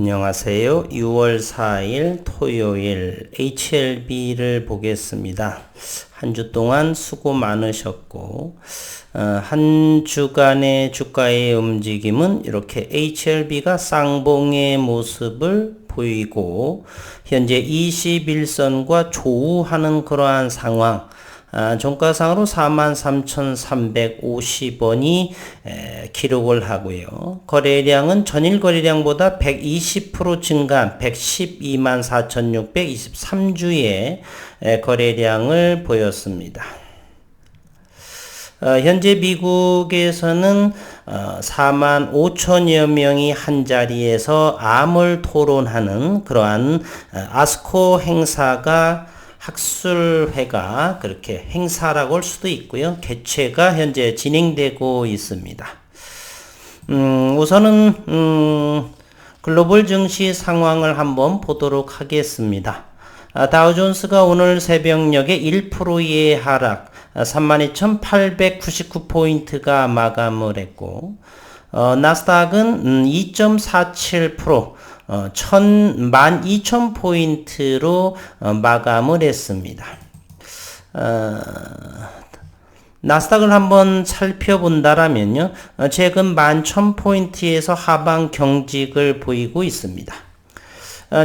안녕하세요. 6월 4일 토요일 HLB를 보겠습니다. 한 주 동안 수고 많으셨고 한 주간의 주가의 움직임은 이렇게 HLB가 쌍봉의 모습을 보이고 현재 21선과 조우하는 그러한 상황, 종가상으로 43,350원이 기록을 하고요. 거래량은 전일 거래량보다 120% 증가한 112만4,623주의 거래량을 보였습니다. 현재 미국에서는 4만 5천여 명이 한 자리에서 암을 토론하는 그러한 아스코 행사가 학술회가 그렇게 행사라고 할 수도 있고요. 개최가 현재 진행되고 있습니다. 우선은 글로벌 증시 상황을 한번 보도록 하겠습니다. 다우존스가 오늘 새벽녘에 1%의 하락 32,899포인트가 마감을 했고 나스닥은 2.47% 12,000포인트로 마감을 했습니다. 나스닥을 한번 살펴본다라면요, 최근 11,000포인트에서 하방 경직을 보이고 있습니다.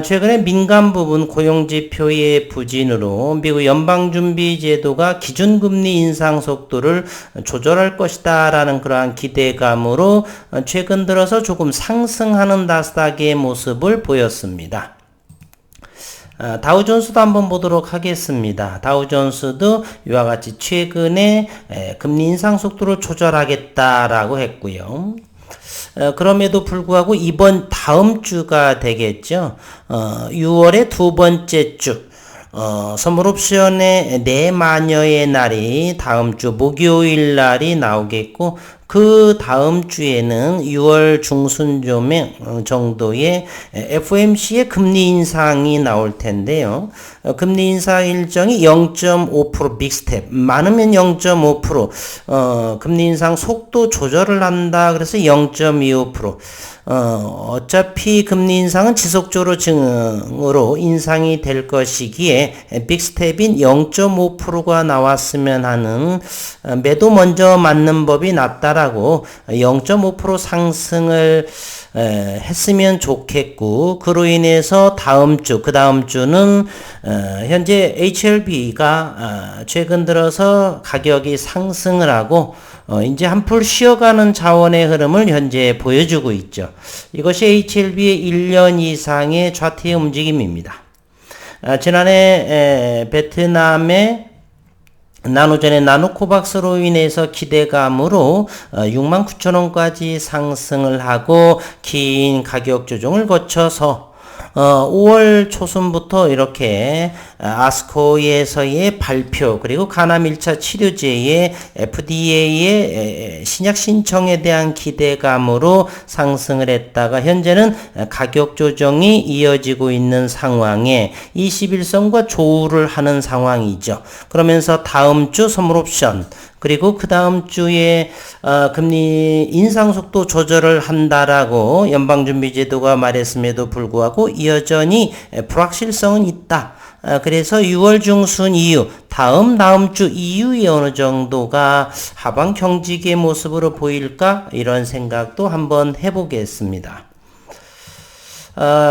최근에 민감 부분 고용지표의 부진으로 미국 연방준비제도가 기준금리 인상 속도를 조절할 것이다 라는 그러한 기대감으로 최근 들어서 조금 상승하는 나스닥의 모습을 보였습니다. 다우존스도 한번 보도록 하겠습니다. 다우존스도 이와 같이 최근에 금리 인상 속도를 조절하겠다라고 했고요. 그럼에도 불구하고 다음 주가 되겠죠. 6월의 두 번째 주, 선물옵션의 내마녀의 날이 다음 주 목요일 날이 나오겠고, 그 다음 주에는 6월 중순 정도의 FOMC의 금리 인상이 나올 텐데요. 금리 인상 일정이 0.5% 빅스텝, 많으면 0.5%, 금리 인상 속도 조절을 한다. 그래서 0.25%. 어차피 금리 인상은 지속적으로 인상이 될 것이기에 빅스텝인 0.5%가 나왔으면 하는 매도 먼저 맞는 법이 낫다라고 0.5% 상승을 했으면 좋겠고, 그로 인해서 그 다음 주는 현재 HLB가 최근 들어서 가격이 상승을 하고 이제 한풀 쉬어가는 자원의 흐름을 현재 보여주고 있죠. 이것이 HLB의 1년 이상의 좌퇴 움직임입니다. 지난해 베트남의 나누전의 나누코박스로 인해서 기대감으로 69,000원까지 상승을 하고 긴 가격 조정을 거쳐서 5월 초순부터 이렇게 아스코에서의 발표, 그리고 가남 1차 치료제의 FDA의 신약 신청에 대한 기대감으로 상승을 했다가 현재는 가격 조정이 이어지고 있는 상황에 21선과 조우를 하는 상황이죠. 그러면서 다음 주 선물옵션, 그리고 그 다음 주에 금리 인상 속도 조절을 한다라고 연방준비제도가 말했음에도 불구하고 여전히 불확실성은 있다. 그래서 6월 중순 이후, 다음 주 이후에 어느 정도가 하방 경직의 모습으로 보일까? 이런 생각도 한번 해보겠습니다.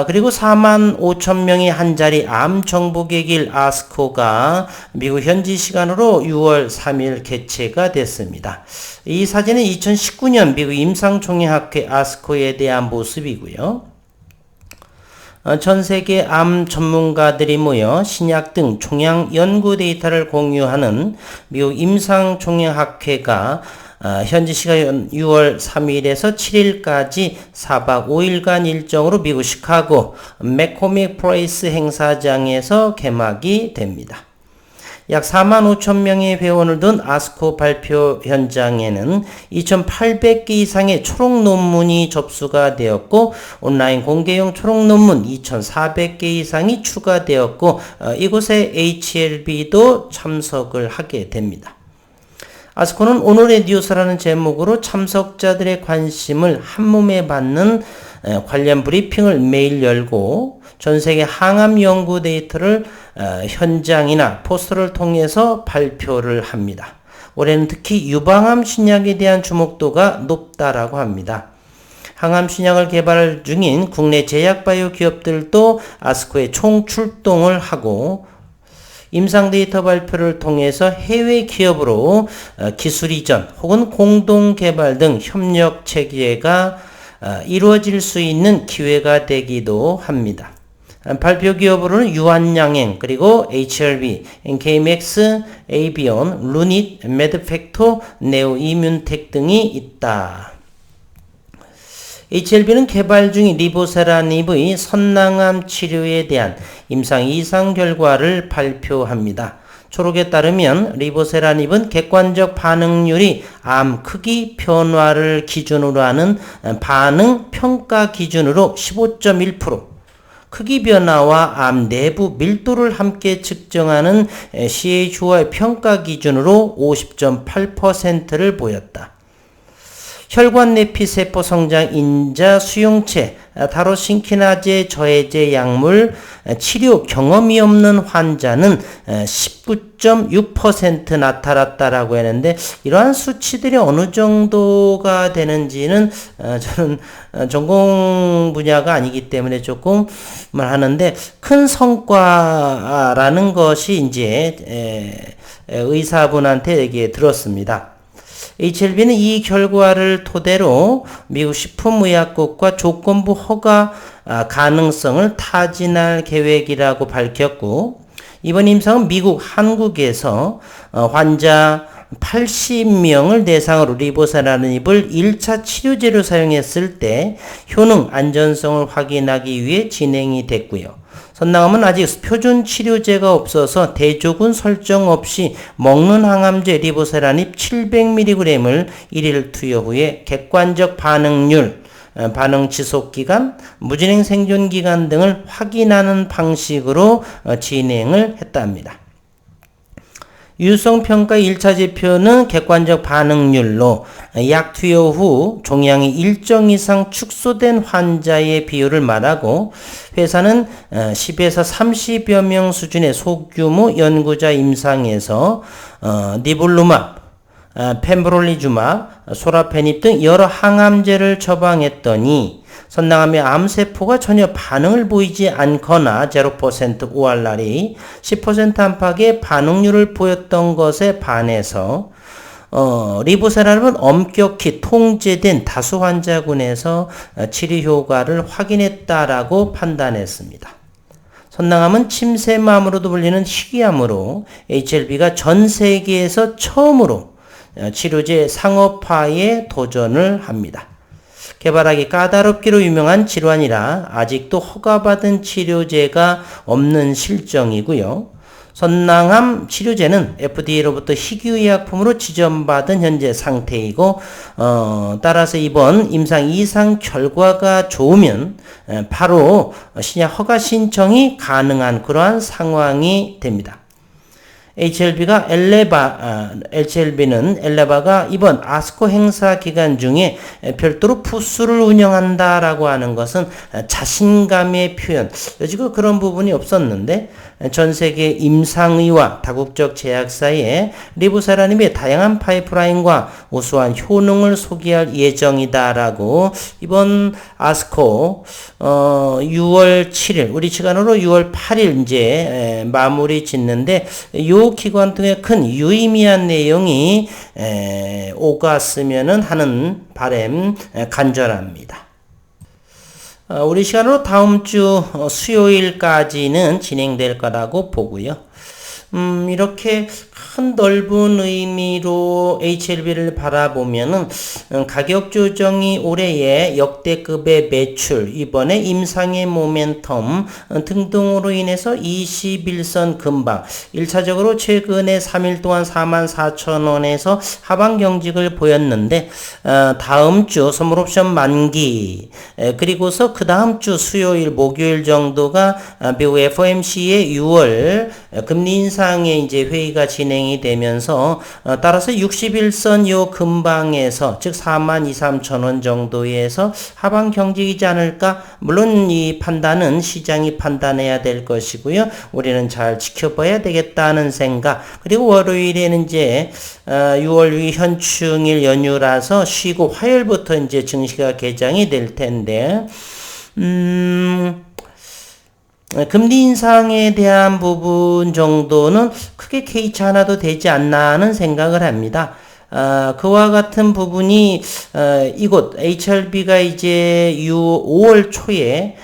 그리고 4만 5천 명의 한 자리 암 정복의 길 아스코가 미국 현지 시간으로 6월 3일 개최가 됐습니다. 이 사진은 2019년 미국 임상총회학회 아스코에 대한 모습이고요. 전 세계 암 전문가들이 모여 신약 등 총양 연구 데이터를 공유하는 미국 임상총회학회가 현지 시간 6월 3일에서 7일까지 4박 5일간 일정으로 미국 시카고 맥코믹 플레이스 행사장에서 개막이 됩니다. 약 4만 5천 명의 회원을 둔 아스코 발표 현장에는 2,800개 이상의 초록 논문이 접수가 되었고, 온라인 공개용 초록 논문 2,400개 이상이 추가되었고, 이곳에 HLB도 참석을 하게 됩니다. 아스코는 오늘의 뉴스라는 제목으로 참석자들의 관심을 한몸에 받는 관련 브리핑을 매일 열고 전 세계 항암 연구 데이터를 현장이나 포스터를 통해서 발표를 합니다. 올해는 특히 유방암 신약에 대한 주목도가 높다라고 합니다. 항암 신약을 개발 중인 국내 제약바이오 기업들도 아스코에 총 출동을 하고 임상 데이터 발표를 통해서 해외 기업으로 기술 이전 혹은 공동 개발 등 협력 체계가 이루어질 수 있는 기회가 되기도 합니다. 발표 기업으로는 유한양행, 그리고 HRB, NKMX, 에이비온, 루닛, 매드팩토, 네오이뮨텍 등이 있다. HLB는 개발 중인 리보세라닙의 선낭암 치료에 대한 임상 이상 결과를 발표합니다. 초록에 따르면 리보세라닙은 객관적 반응률이 암 크기 변화를 기준으로 하는 반응 평가 기준으로 15.1%, 크기 변화와 암 내부 밀도를 함께 측정하는 CHO의 평가 기준으로 50.8%를 보였다. 혈관 내피 세포 성장 인자 수용체 타로신키나제 저해제 약물 치료 경험이 없는 환자는 19.6% 나타났다라고 했는데, 이러한 수치들이 어느 정도가 되는지는 저는 전공 분야가 아니기 때문에 조금 하는데, 큰 성과라는 것이 이제 의사분한테 얘기 들었습니다. HLB는 이 결과를 토대로 미국 식품의약국과 조건부 허가 가능성을 타진할 계획이라고 밝혔고, 이번 임상은 미국, 한국에서 환자 80명을 대상으로 리보세라닙을 1차 치료제로 사용했을 때 효능, 안전성을 확인하기 위해 진행이 됐고요. 선낭암은 아직 표준 치료제가 없어서 대조군 설정 없이 먹는 항암제 리보세라닙 700mg을 1일 투여 후에 객관적 반응률, 반응 지속기간, 무진행 생존기간 등을 확인하는 방식으로 진행을 했답니다. 유효성평가 1차 지표는 객관적 반응률로 약 투여 후 종양이 일정 이상 축소된 환자의 비율을 말하고, 회사는 10에서 30여 명 수준의 소규모 연구자 임상에서 니볼루맙, 펜브롤리주맙, 소라페닙 등 여러 항암제를 처방했더니 선낭암의 암세포가 전혀 반응을 보이지 않거나 0% ORR이 10% 안팎의 반응률을 보였던 것에 반해서 리보세라닙은 엄격히 통제된 다수 환자군에서 치료 효과를 확인했다라고 판단했습니다. 선낭암은 침샘암으로도 불리는 희귀암으로 HLB가 전 세계에서 처음으로 치료제 상업화에 도전을 합니다. 개발하기 까다롭기로 유명한 질환이라 아직도 허가받은 치료제가 없는 실정이고요. 선낭암 치료제는 FDA로부터 희귀의약품으로 지정받은 현재 상태이고, 따라서 이번 임상 이상 결과가 좋으면 바로 신약 허가 신청이 가능한 그러한 상황이 됩니다. HLB는 엘레바가 이번 아스코 행사 기간 중에 별도로 부스를 운영한다라고 하는 것은 자신감의 표현. 여지껏 그런 부분이 없었는데, 전 세계 임상의와 다국적 제약사에 리보세라닙의 다양한 파이프라인과 우수한 효능을 소개할 예정이다라고 이번 아스코 6월 7일 우리 시간으로 6월 8일 이제 마무리 짓는데, 요 기관 등의 큰 유의미한 내용이 오갔으면 하는 바람 간절합니다. 우리 시간으로 다음 주 수요일까지는 진행될 거라고 보고요. 이렇게 큰 넓은 의미로 HLB를 바라보면은 가격 조정이 올해의 역대급의 매출, 이번에 임상의 모멘텀 등등으로 인해서 21선 근방, 1차적으로 최근에 3일 동안 44,000원에서 하방 경직을 보였는데, 다음 주 선물옵션 만기, 그리고서 그 다음 주 수요일, 목요일 정도가 미국 FOMC의 6월 금리 인상 이상의 이제 회의가 진행이 되면서 따라서 61선 요 근방에서 즉 42,300원 정도에서 하방 경직이지 않을까? 물론 이 판단은 시장이 판단해야 될 것이고요. 우리는 잘 지켜봐야 되겠다는 생각. 그리고 월요일에는 이제 6월 6일 현충일 연휴라서 쉬고 화요일부터 이제 증시가 개장이 될 텐데 금리 인상에 대한 부분 정도는 크게 개의치 않아도 되지 않나 하는 생각을 합니다. 그와 같은 부분이 이곳 HLB가 이제 5월 초에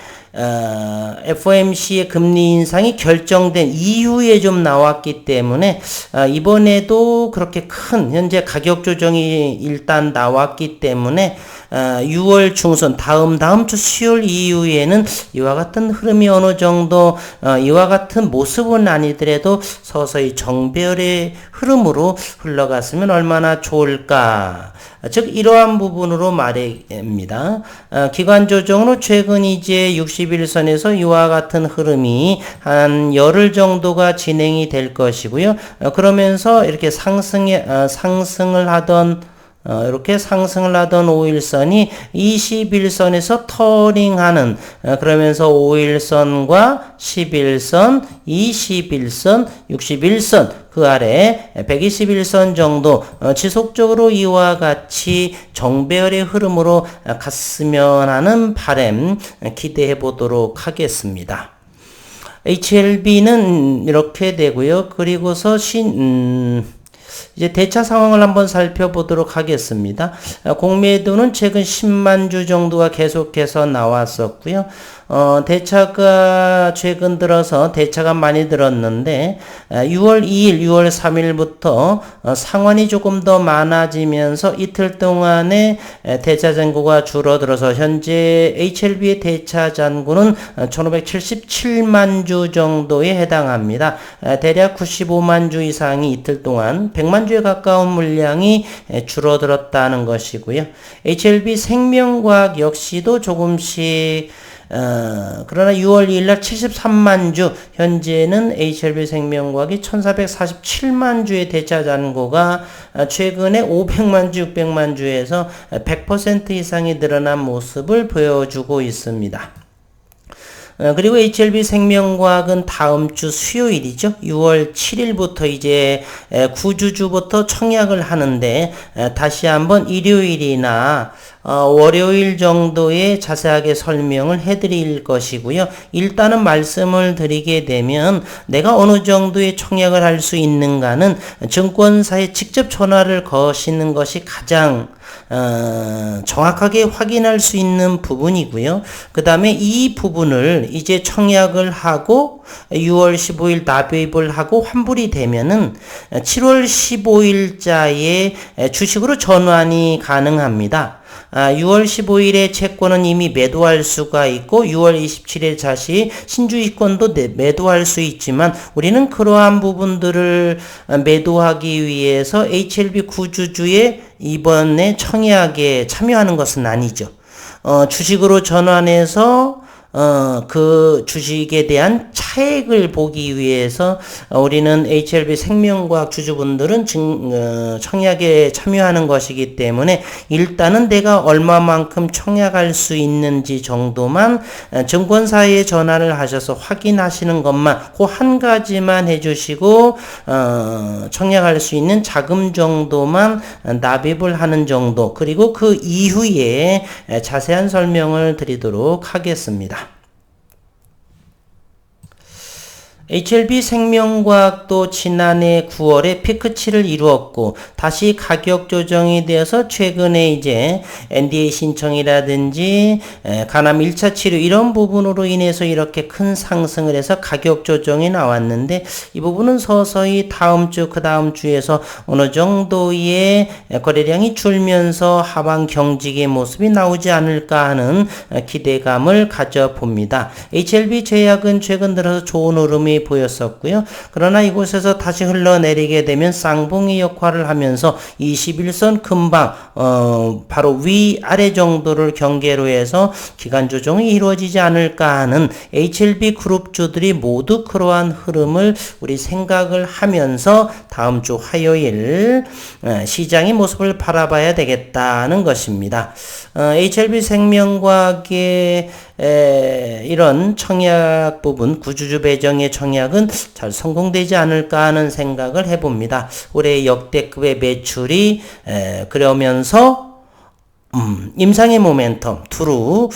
FOMC의 금리 인상이 결정된 이후에 좀 나왔기 때문에 이번에도 그렇게 큰 현재 가격 조정이 일단 나왔기 때문에 6월 중순 다음 주 수요일 이후에는 이와 같은 흐름이 어느 정도 이와 같은 모습은 아니더라도 서서히 정배열의 흐름으로 흘러갔으면 얼마나 좋을까. 즉 이러한 부분으로 말입니다. 기관 조정으로 최근 이제 61선에서 이와 같은 흐름이 한 열흘 정도가 진행이 될 것이고요. 그러면서 이렇게 상승을 하던 이렇게 상승을 하던 5일선이 21선에서 터닝하는 그러면서 5일선과 11선, 21선, 61선 그 아래 121선 정도 지속적으로 이와 같이 정배열의 흐름으로 갔으면 하는 바람 기대해 보도록 하겠습니다. HLB는 이렇게 되고요. 그리고서 이제 대차 상황을 한번 살펴보도록 하겠습니다. 공매도는 최근 10만 주 정도가 계속해서 나왔었고요. 대차가 최근 들어서 대차가 많이 들었는데 6월 2일, 6월 3일부터 상환이 조금 더 많아지면서 이틀 동안에 대차 잔고가 줄어들어서 현재 HLB의 대차 잔고는 1577만 주 정도에 해당합니다. 대략 95만 주 이상이 이틀 동안 100만 주에 가까운 물량이 줄어들었다는 것이고요. HLB 생명과학 역시도 조금씩 그러나 6월 2일 날 73만 주, 현재는 HLB 생명과학이 1447만 주의 대차 잔고가 최근에 500만 주, 600만 주에서 100% 이상이 늘어난 모습을 보여주고 있습니다. 그리고 HLB 생명과학은 다음 주 수요일이죠. 6월 7일부터 이제 구주주부터 청약을 하는데 다시 한번 일요일이나 월요일 정도에 자세하게 설명을 해드릴 것이고요. 일단은 말씀을 드리게 되면 내가 어느 정도의 청약을 할 수 있는가는 증권사에 직접 전화를 거시는 것이 가장 정확하게 확인할 수 있는 부분이고요. 그 다음에 이 부분을 이제 청약을 하고 6월 15일 납입을 하고 환불이 되면은 7월 15일자에 주식으로 전환이 가능합니다. 6월 15일에 채권은 이미 매도할 수가 있고 6월 27일 다시 신주식권도 매도할 수 있지만 우리는 그러한 부분들을 매도하기 위해서 HLB 구주주의 이번에 청약에 참여하는 것은 아니죠. 주식으로 전환해서 그 주식에 대한 차액을 보기 위해서 우리는 HLB 생명과학 주주분들은 청약에 참여하는 것이기 때문에 일단은 내가 얼마만큼 청약할 수 있는지 정도만 증권사에 전화를 하셔서 확인하시는 것만 그 한 가지만 해주시고 청약할 수 있는 자금 정도만 납입을 하는 정도, 그리고 그 이후에 자세한 설명을 드리도록 하겠습니다. HLB 생명과학도 지난해 9월에 피크치를 이루었고 다시 가격 조정이 되어서 최근에 이제 NDA 신청이라든지 간암 1차 치료 이런 부분으로 인해서 이렇게 큰 상승을 해서 가격 조정이 나왔는데 이 부분은 서서히 다음 주 그 다음 주에서 어느 정도의 거래량이 줄면서 하방 경직의 모습이 나오지 않을까 하는 기대감을 가져봅니다. HLB 제약은 최근 들어서 좋은 흐름이 분명히 보였었고요. 그러나 이곳에서 다시 흘러내리게 되면 쌍봉의 역할을 하면서 21선 근방 바로 위아래 정도를 경계로 해서 기간 조정이 이루어지지 않을까 하는 HLB 그룹주들이 모두 그러한 흐름을 우리 생각을 하면서 다음 주 화요일 시장의 모습을 바라봐야 되겠다는 것입니다. HLB 생명과학의 이런 청약 부분, 구주주 배정의 청약은 잘 성공되지 않을까 하는 생각을 해봅니다. 올해 역대급의 매출이 그러면서 임상의 모멘텀, 두루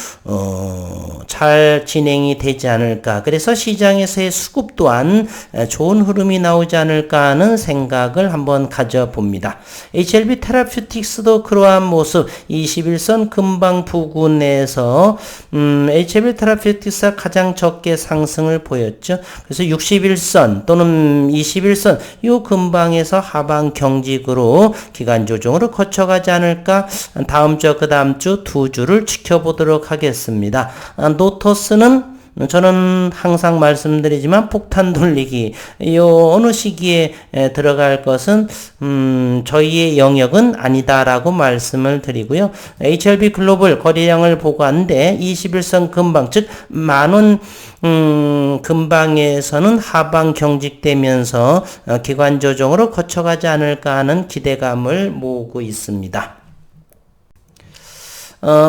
잘 진행이 되지 않을까. 그래서 시장에서의 수급 또한 좋은 흐름이 나오지 않을까 하는 생각을 한번 가져봅니다. HLB 테라퓨틱스도 그러한 모습, 21선 근방 부근에서 HLB 테라퓨틱스가 가장 적게 상승을 보였죠. 그래서 61선 또는 21선 이 근방에서 하방 경직으로 기간 조정으로 거쳐가지 않을까. 다음 주 그 다음 주 두 주를 지켜보도록 하겠습니다. 노토스는 저는 항상 말씀드리지만 폭탄 돌리기 어느 시기에 들어갈 것은 저희의 영역은 아니다라고 말씀을 드리고요. HLB 글로벌 거래량을 보고한데 21선 근방 즉 만원 근방에서는 하방 경직되면서 기관 조정으로 거쳐가지 않을까 하는 기대감을 모으고 있습니다.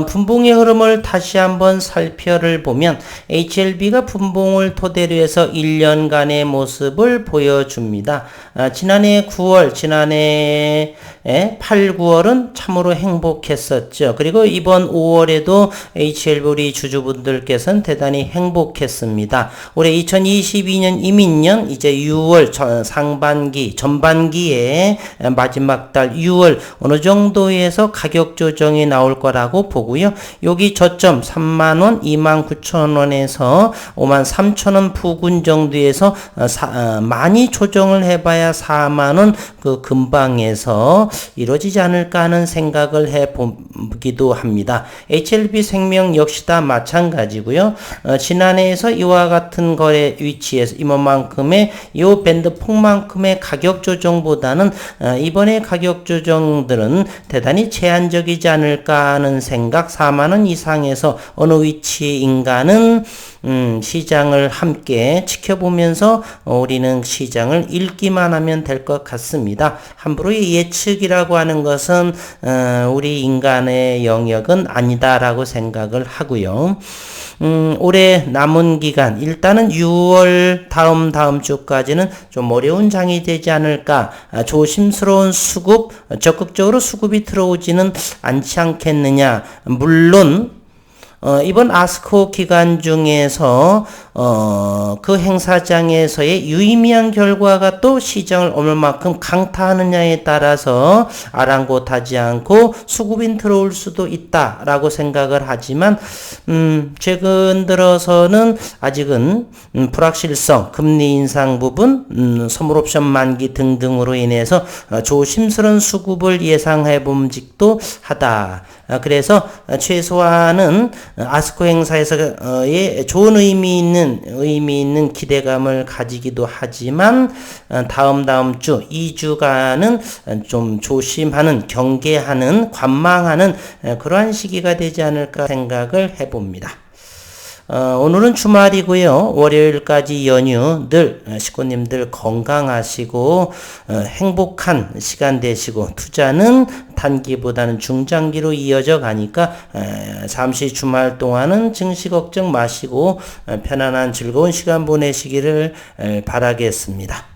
분봉의 흐름을 다시 한번 살펴를 보면 HLB가 분봉을 토대로 해서 1년간의 모습을 보여줍니다. 지난해 9월, 지난해 8, 9월은 참으로 행복했었죠. 그리고 이번 5월에도 HLB 우리 주주분들께서는 대단히 행복했습니다. 올해 2022년 이민년 이제 6월 상반기, 전반기에 마지막 달 6월 어느 정도에서 가격 조정이 나올 거라고 보고요. 여기 저점 3만원, 29,000원에서 53,000원 부근 정도에서 많이 조정을 해봐야 4만원 그 근방에서 이루어지지 않을까 하는 생각을 해보기도 합니다. HLB 생명 역시다 마찬가지고요. 지난해에서 이와 같은 거래 위치에서 이만큼의 이 밴드 폭만큼의 가격 조정보다는 이번에 가격 조정들은 대단히 제한적이지 않을까 하는 생각. 4만원 이상에서 어느 위치인가는 시장을 함께 지켜보면서 우리는 시장을 읽기만 하면 될 것 같습니다. 함부로 예측이라고 하는 것은 우리 인간의 영역은 아니다라고 생각을 하고요. 올해 남은 기간 일단은 6월 다음 주까지는 좀 어려운 장이 되지 않을까. 조심스러운 수급, 적극적으로 수급이 들어오지는 않지 않겠느냐. 물론 이번 아스코 기간 중에서 그 행사장에서의 유의미한 결과가 또 시장을 얼마만큼 강타하느냐에 따라서 아랑곳하지 않고 수급인 들어올 수도 있다라고 생각을 하지만 최근 들어서는 아직은 불확실성, 금리 인상 부분, 선물옵션 만기 등등으로 인해서 조심스러운 수급을 예상해 봄직도 하다. 그래서 최소한은 아스코 행사에서의 좋은 의미 있는 기대감을 가지기도 하지만 다음 주 2주간은 좀 조심하는, 경계하는, 관망하는 그러한 시기가 되지 않을까 생각을 해봅니다. 오늘은 주말이고요. 월요일까지 연휴 늘 식구님들 건강하시고 행복한 시간 되시고 투자는 단기보다는 중장기로 이어져 가니까 잠시 주말 동안은 증시 걱정 마시고 편안한 즐거운 시간 보내시기를 바라겠습니다.